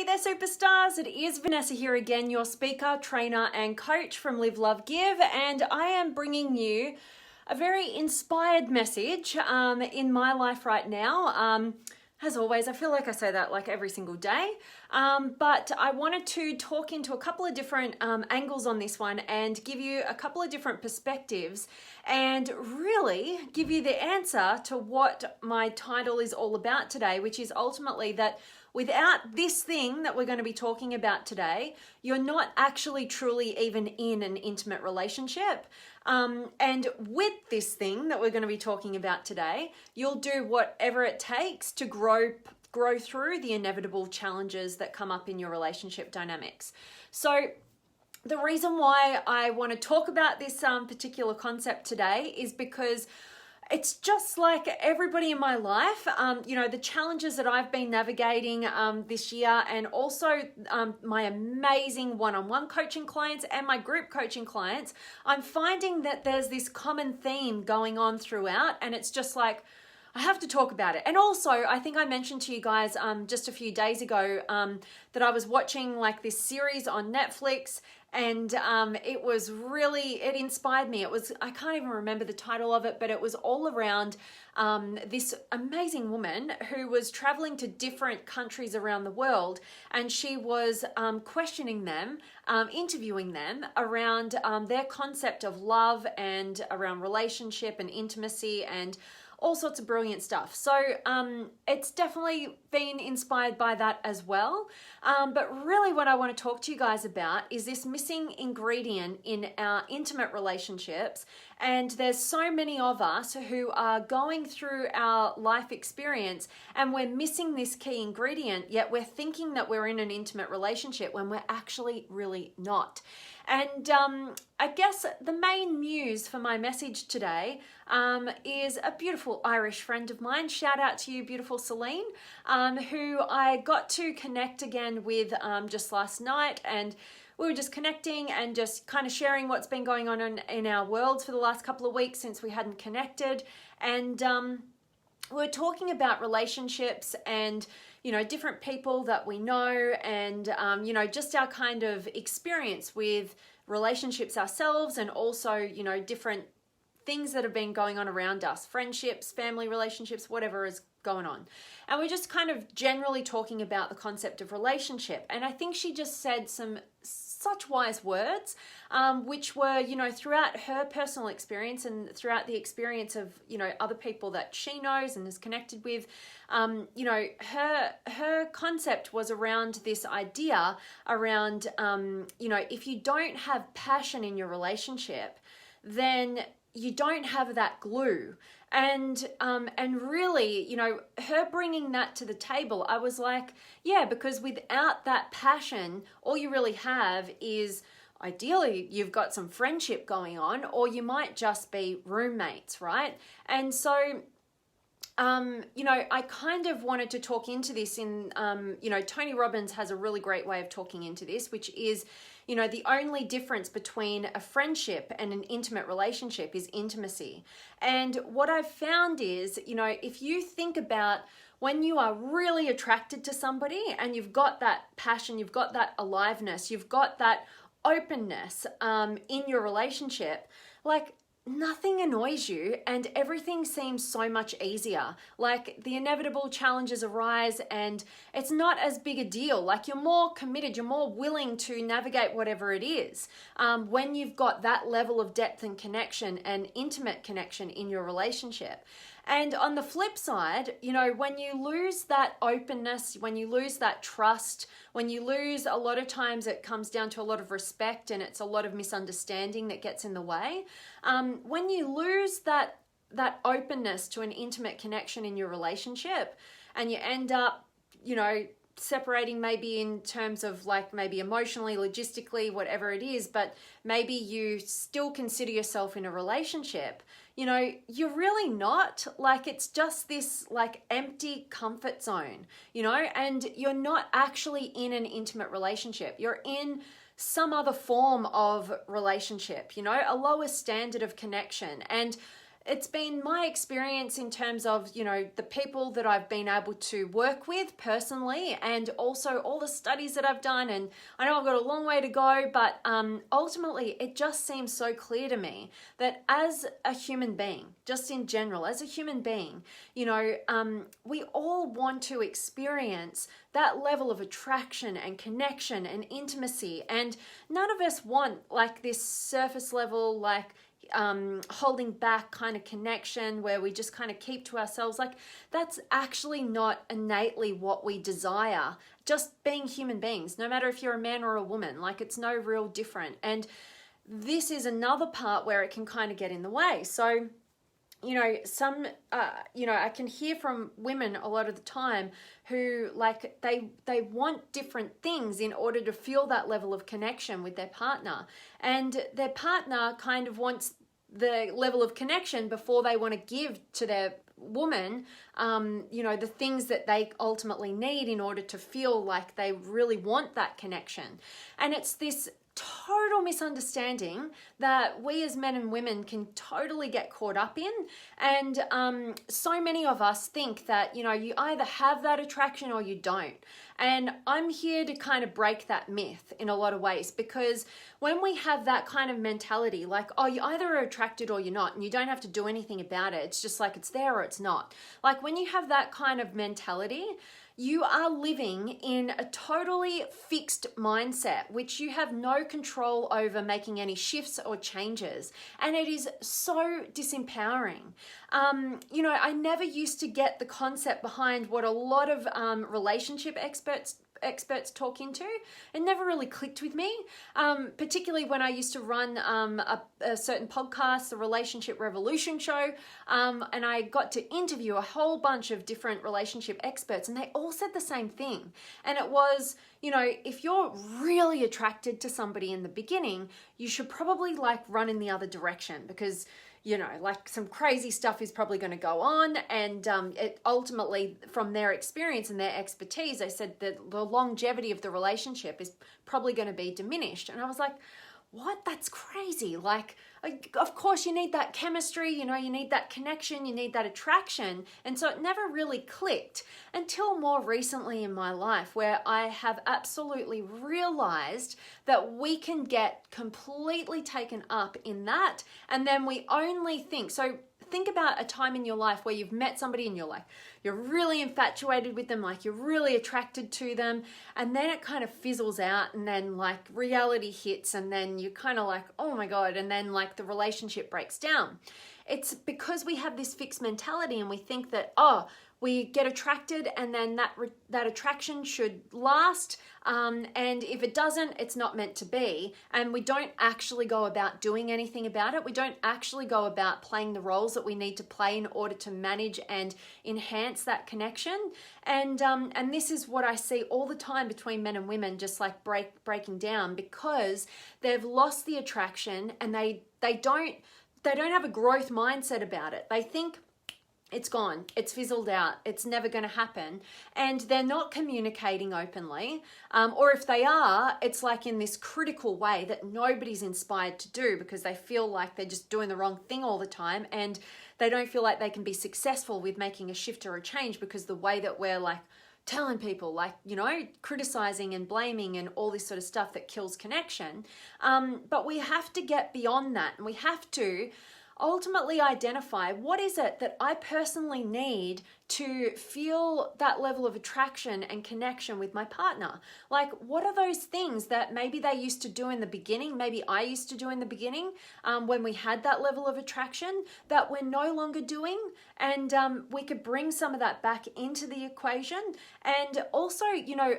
Hey there, superstars. It is Vanessa here again, your speaker, trainer, and coach from Live, Love, Give, and I am bringing you a very inspired message in my life right now. As always, I feel like I say that like every single day, but I wanted to talk into a couple of different angles on this one and give you a couple of different perspectives and really give you the answer to what my title is all about today, which is ultimately that without this thing that we're going to be talking about today, you're not actually truly even in an intimate relationship. And with this thing that we're going to be talking about today, you'll do whatever it takes to grow through the inevitable challenges that come up in your relationship dynamics. So the reason why I want to talk about this particular concept today is because it's just like everybody in my life, the challenges that I've been navigating this year, and also my amazing one-on-one coaching clients and my group coaching clients, I'm finding that there's this common theme going on throughout, and it's just like, I have to talk about it. And also, I think I mentioned to you guys just a few days ago that I was watching like this series on Netflix, and it inspired me. I can't even remember the title of it, but it was all around this amazing woman who was traveling to different countries around the world, and she was questioning them, interviewing them around their concept of love and around relationship and intimacy and all sorts of brilliant stuff. So it's definitely been inspired by that as well. But really what I want to talk to you guys about is this missing ingredient in our intimate relationships. And there's so many of us who are going through our life experience and we're missing this key ingredient, yet we're thinking that we're in an intimate relationship when we're actually really not. And I guess the main muse for my message today is a beautiful Irish friend of mine. Shout out to you, beautiful Celine, who I got to connect again with just last night. And we were just connecting and just kind of sharing what's been going on in our worlds for the last couple of weeks since we hadn't connected. And we're talking about relationships and different people that we know and, just our kind of experience with relationships ourselves and also, different things that have been going on around us, friendships, family relationships, whatever is going on. And we're just kind of generally talking about the concept of relationship. And I think she just said some such wise words, which were, throughout her personal experience and throughout the experience of, other people that she knows and is connected with, her concept was around this idea around, if you don't have passion in your relationship, then you don't have that glue. And really, her bringing that to the table, I was like, yeah, because without that passion, all you really have is ideally you've got some friendship going on, or you might just be roommates, right? And so, I kind of wanted to talk into this in, Tony Robbins has a really great way of talking into this, which is, the only difference between a friendship and an intimate relationship is intimacy. And what I've found is, if you think about when you are really attracted to somebody and you've got that passion, you've got that aliveness, you've got that openness in your relationship, like nothing annoys you and everything seems so much easier. Like the inevitable challenges arise and it's not as big a deal. Like you're more committed, you're more willing to navigate whatever it is when you've got that level of depth and connection and intimate connection in your relationship. And on the flip side, when you lose that openness, when you lose that trust, when you lose, a lot of times it comes down to a lot of respect and it's a lot of misunderstanding that gets in the way. When you lose that openness to an intimate connection in your relationship and you end up, separating maybe in terms of like maybe emotionally, logistically, whatever it is, but maybe you still consider yourself in a relationship, you're really not. Like it's just this like empty comfort zone, and you're not actually in an intimate relationship. You're in some other form of relationship, a lower standard of connection. And it's been my experience in terms of, the people that I've been able to work with personally, and also all the studies that I've done. And I know I've got a long way to go, but ultimately it just seems so clear to me that as a human being, just in general, as a human being, we all want to experience that level of attraction and connection and intimacy. And none of us want like this surface level, like holding back kind of connection where we just kind of keep to ourselves. Like, that's actually not innately what we desire. Just being human beings, no matter if you're a man or a woman, like, it's no real different. And this is another part where it can kind of get in the way. So, I can hear from women a lot of the time who, like, they want different things in order to feel that level of connection with their partner. And their partner kind of wants the level of connection before they want to give to their woman, the things that they ultimately need in order to feel like they really want that connection. And it's this total misunderstanding that we as men and women can totally get caught up in. And so many of us think that, you either have that attraction or you don't. And I'm here to kind of break that myth in a lot of ways, because when we have that kind of mentality, like, oh, you either are attracted or you're not, and you don't have to do anything about it. It's just like it's there or it's not. Like, when you have that kind of mentality, you are living in a totally fixed mindset, which you have no control over making any shifts or changes. And it is so disempowering. I never used to get the concept behind what a lot of relationship experts talk into. It never really clicked with me, particularly when I used to run a certain podcast, the Relationship Revolution show, and I got to interview a whole bunch of different relationship experts, and they all said the same thing. And it was, if you're really attracted to somebody in the beginning, you should probably like run in the other direction, because like some crazy stuff is probably going to go on. And it ultimately, from their experience and their expertise, they said that the longevity of the relationship is probably going to be diminished. And I was like, what? That's crazy. Like, of course you need that chemistry, you need that connection, you need that attraction. And so it never really clicked until more recently in my life, where I have absolutely realized that we can get completely taken up in that. And then we only think, so think about a time in your life where you've met somebody and you're really infatuated with them, like you're really attracted to them, and then it kind of fizzles out, and then like reality hits, and then you're kind of like, oh my God, and then like the relationship breaks down. It's because we have this fixed mentality and we think that, we get attracted and then that attraction should last, and if it doesn't, it's not meant to be. And we don't actually go about doing anything about it. We don't actually go about playing the roles that we need to play in order to manage and enhance that connection. And this is what I see all the time between men and women, just like breaking down, because they've lost the attraction and they don't have a growth mindset about it. They think it's gone, it's fizzled out, it's never going to happen, and they're not communicating openly, or if they are, it's like in this critical way that nobody's inspired to do, because they feel like they're just doing the wrong thing all the time, and they don't feel like they can be successful with making a shift or a change, because the way that we're like telling people, like, criticizing and blaming and all this sort of stuff that kills connection. But we have to get beyond that, and we have to ultimately identify, what is it that I personally need to feel that level of attraction and connection with my partner? Like, what are those things that maybe they used to do in the beginning, maybe I used to do in the beginning, when we had that level of attraction, that we're no longer doing? And we could bring some of that back into the equation. And also,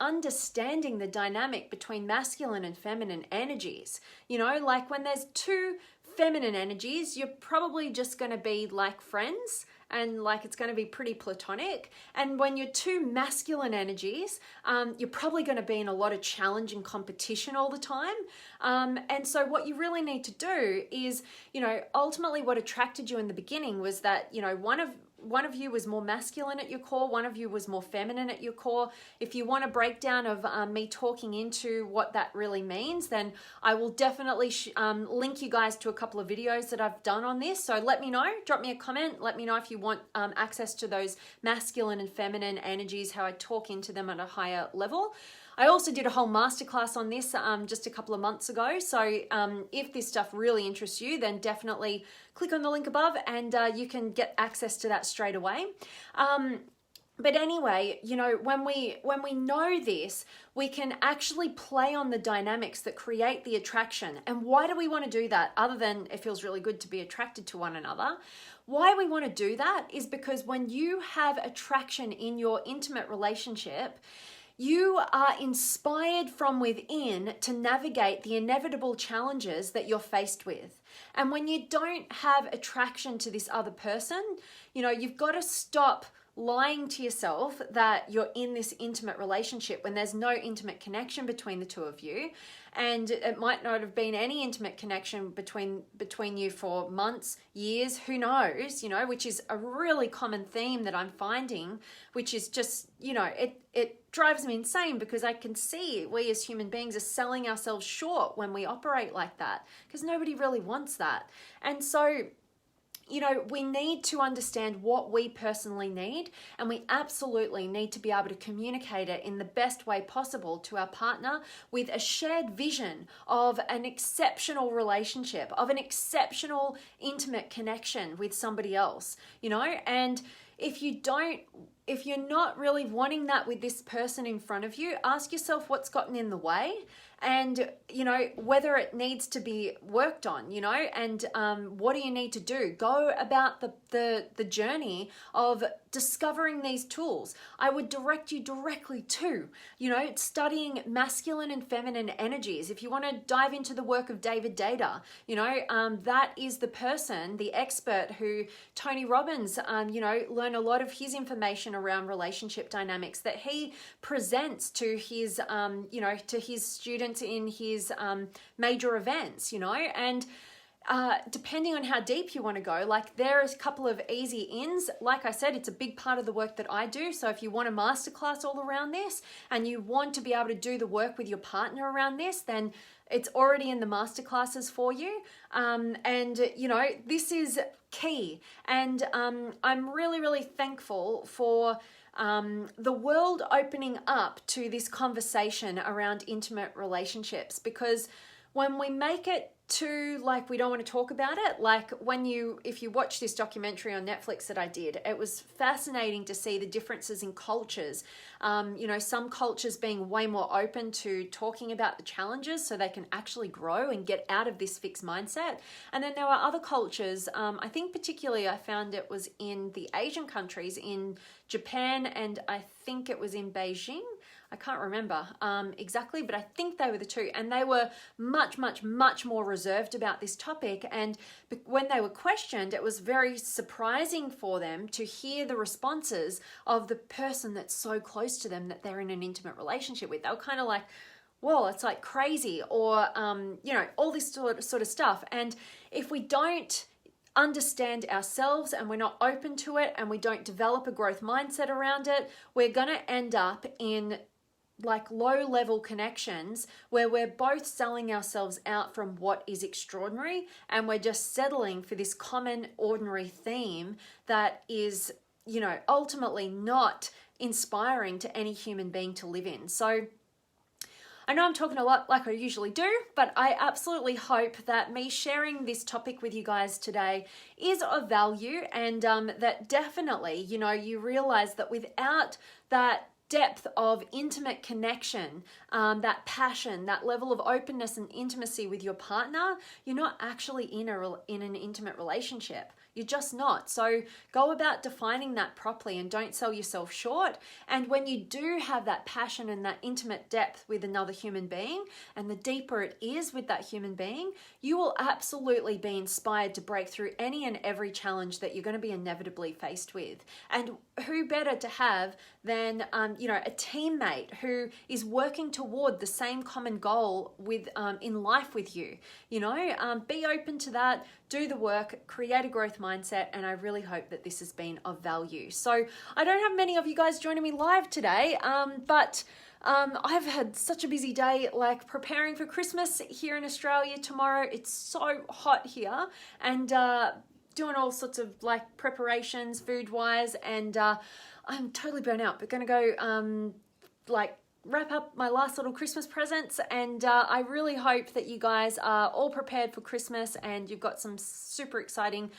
understanding the dynamic between masculine and feminine energies. Like when there's two feminine energies, you're probably just going to be like friends, and like it's going to be pretty platonic. And when you're two masculine energies, you're probably going to be in a lot of challenge and competition all the time. And so what you really need to do is, ultimately what attracted you in the beginning was that, one of you was more masculine at your core, one of you was more feminine at your core. If you want a breakdown of me talking into what that really means, then I will definitely link you guys to a couple of videos that I've done on this. So let me know, drop me a comment, let me know if you want access to those masculine and feminine energies, how I talk into them at a higher level. I also did a whole masterclass on this just a couple of months ago. So if this stuff really interests you, then definitely click on the link above and you can get access to that straight away. But anyway, you know, when we know this, we can actually play on the dynamics that create the attraction. And why do we want to do that? Other than it feels really good to be attracted to one another. Why we want to do that is because when you have attraction in your intimate relationship, you are inspired from within to navigate the inevitable challenges that you're faced with. And when you don't have attraction to this other person, you know, you've got to stop lying to yourself that you're in this intimate relationship when there's no intimate connection between the two of you. And it might not have been any intimate connection between you for months, years, who knows, you know, which is a really common theme that I'm finding, which is just, you know, it drives me insane because I can see we as human beings are selling ourselves short when we operate like that because nobody really wants that. And so, you know, we need to understand what we personally need, and we absolutely need to be able to communicate it in the best way possible to our partner with a shared vision of an exceptional relationship, of an exceptional intimate connection with somebody else, you know. And if you're not really wanting that with this person in front of you, ask yourself what's gotten in the way and, you know, whether it needs to be worked on, you know, and what do you need to do? Go about the journey of discovering these tools. I would direct you directly to, you know, studying masculine and feminine energies. If you want to dive into the work of David Data, you know, that is the person, the expert who Tony Robbins, you know, learn a lot of his information around relationship dynamics that he presents to his, you know, to his students in his major events, you know, and depending on how deep you want to go, like there is a couple of easy ins. Like I said, it's a big part of the work that I do. So if you want a masterclass all around this and you want to be able to do the work with your partner around this, then it's already in the masterclasses for you. And, you know, this is key. And I'm really, really thankful for the world opening up to this conversation around intimate relationships, because when we make it to like we don't want to talk about it, like if you watch this documentary on Netflix that I did, it was fascinating to see the differences in cultures. You know, some cultures being way more open to talking about the challenges so they can actually grow and get out of this fixed mindset. And then there were other cultures, I think particularly I found it was in the Asian countries, in Japan, and I think it was in Beijing. I can't remember exactly, but I think they were the two. And they were much, much, much more reserved about this topic. And when they were questioned, it was very surprising for them to hear the responses of the person that's so close to them that they're in an intimate relationship with. They were kind of like, whoa, it's like crazy, or, you know, all this sort of stuff. And if we don't understand ourselves and we're not open to it and we don't develop a growth mindset around it, we're going to end up in like low level connections where we're both selling ourselves out from what is extraordinary and we're just settling for this common ordinary theme that is, you know, ultimately not inspiring to any human being to live in. So I know I'm talking a lot like I usually do, but I absolutely hope that me sharing this topic with you guys today is of value, and that definitely, you know, you realize that without that depth of intimate connection, that passion, that level of openness and intimacy with your partner, you're not actually in an intimate relationship. You're just not. So go about defining that properly and don't sell yourself short. And when you do have that passion and that intimate depth with another human being, and the deeper it is with that human being, you will absolutely be inspired to break through any and every challenge that you're going to be inevitably faced with. And who better to have than, you know, a teammate who is working toward the same common goal with in life with you. You know, be open to that. do the work, create a growth mindset, and I really hope that this has been of value. So I don't have many of you guys joining me live today, but I've had such a busy day, like preparing for Christmas here in Australia tomorrow. It's so hot here, and doing all sorts of like preparations food-wise, and I'm totally burnt out, but gonna go like wrap up my last little Christmas presents, and I really hope that you guys are all prepared for Christmas and you've got some super exciting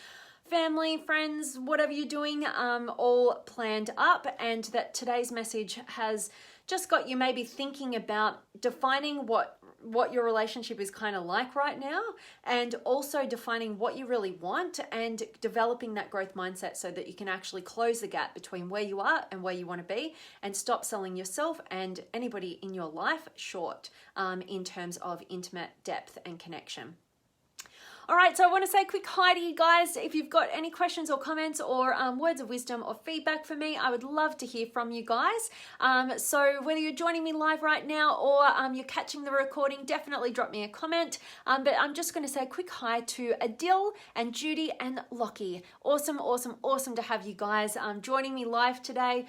family, friends, whatever you're doing, all planned up, and that today's message has just got you maybe thinking about defining what your relationship is kind of like right now, and also defining what you really want and developing that growth mindset so that you can actually close the gap between where you are and where you want to be, and stop selling yourself and anybody in your life short in terms of intimate depth and connection. All right, so I want to say a quick hi to you guys. If you've got any questions or comments or words of wisdom or feedback for me, I would love to hear from you guys. So whether you're joining me live right now or you're catching the recording, definitely drop me a comment. But I'm just going to say a quick hi to Adil and Judy and Lockie. Awesome, awesome, awesome to have you guys joining me live today.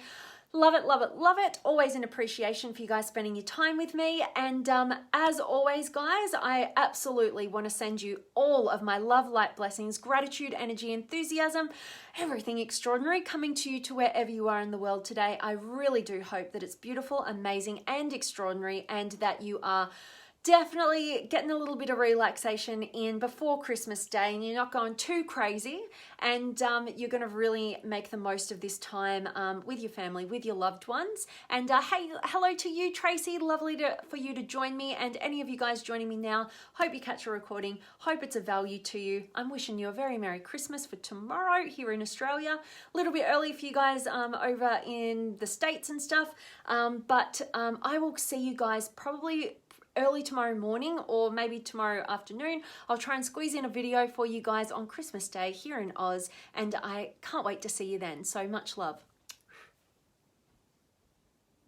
Love it, love it, love it. Always an appreciation for you guys spending your time with me. And as always, guys, I absolutely want to send you all of my love, light, blessings, gratitude, energy, enthusiasm, everything extraordinary coming to you to wherever you are in the world today. I really do hope that it's beautiful, amazing, and extraordinary, and that you are definitely getting a little bit of relaxation in before Christmas Day, and you're not going too crazy, and you're going to really make the most of this time with your family, with your loved ones. And hey, hello to you, Tracy. Lovely for you to join me, and any of you guys joining me now. Hope you catch a recording. Hope it's of value to you. I'm wishing you a very Merry Christmas for tomorrow here in Australia. A little bit early for you guys over in the States and stuff, but I will see you guys probably early tomorrow morning or maybe tomorrow afternoon. I'll try and squeeze in a video for you guys on Christmas Day here in Oz, and I can't wait to see you then. So much love.